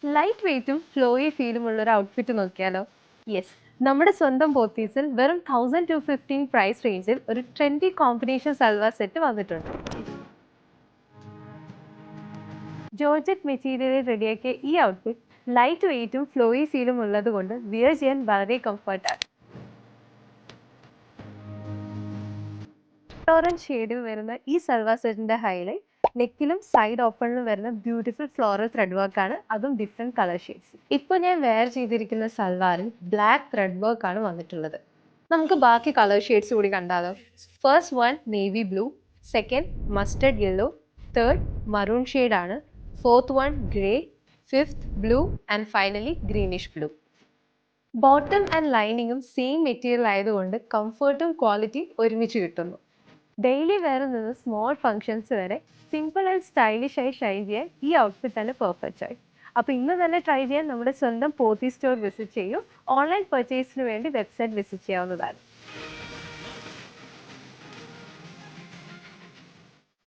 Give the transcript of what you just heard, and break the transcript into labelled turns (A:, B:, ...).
A: Light വെയ്റ്റും flowy ഫീലുമുള്ള ഒരു outfit നോക്കിയാലോ? Yes, നമ്മുടെ സ്വന്തം പോത്തീസിൽ വെറും 1215 പ്രൈസ് റേഞ്ചിൽ ഒരു ട്രെൻഡി കോമ്പിനേഷൻ സൽവാർ സെറ്റ് വന്നിട്ടുണ്ട്. ജോർജറ്റ് മെറ്റീരിയലിൽ റെഡിയാക്കിയ ഈ ഔട്ട്ഫിറ്റ് ലൈറ്റ് വെയ്റ്റും ഫ്ലോയി ഫീലും ഉള്ളത് കൊണ്ട് വിയർ ചെയ്യാൻ വളരെ കംഫർട്ടാണ്. ഓറഞ്ച് ഷെയ്ഡിൽ വരുന്ന ഈ സൽവാർ സെറ്റിന്റെ ഹൈലൈറ്റ് നെക്കിലും സൈഡ് ഓപ്പണിലും വരുന്ന ബ്യൂട്ടിഫുൾ ഫ്ലോറൽ ത്രെഡ് വർക്ക് ആണ്, അതും ഡിഫറെന്റ് കളർ ഷെയ്ഡ്സ്. ഇപ്പോൾ ഞാൻ വെയർ ചെയ്തിരിക്കുന്ന സൽവാറിൽ ബ്ലാക്ക് ത്രെഡ് വർക്ക് ആണ് വന്നിട്ടുള്ളത്. നമുക്ക് ബാക്കി കളർ ഷെയ്ഡ്സ് കൂടി കണ്ടാലോ? First one navy blue, second mustard yellow, third maroon shade ആണ്, fourth one grey, fifth blue and finally greenish blue. Bottom and ലൈനിങ്ങും സെയിം മെറ്റീരിയൽ ആയതുകൊണ്ട് കംഫർട്ടും ക്വാളിറ്റി ഒരുമിച്ച് കിട്ടുന്നു. ഡെയിലി വെയറിൽ നിന്ന് സ്മോൾ ഫംഗ്ഷൻസ് വരെ സിമ്പിൾ ആൻഡ് സ്റ്റൈലിഷ് ആയി ഷൈൻ ചെയ്യാൻ ഈ ഔട്ട്ഫിറ്റ് തന്നെ പെർഫെക്റ്റ് ആയി. അപ്പോൾ ഇന്ന് തന്നെ ട്രൈ ചെയ്യാൻ നമ്മുടെ സ്വന്തം പോത്തി സ്റ്റോർ വിസിറ്റ് ചെയ്യൂ. ഓൺലൈൻ പർച്ചേസിന് വേണ്ടി വെബ്സൈറ്റ് വിസിറ്റ് ചെയ്യാവുന്നതാണ്.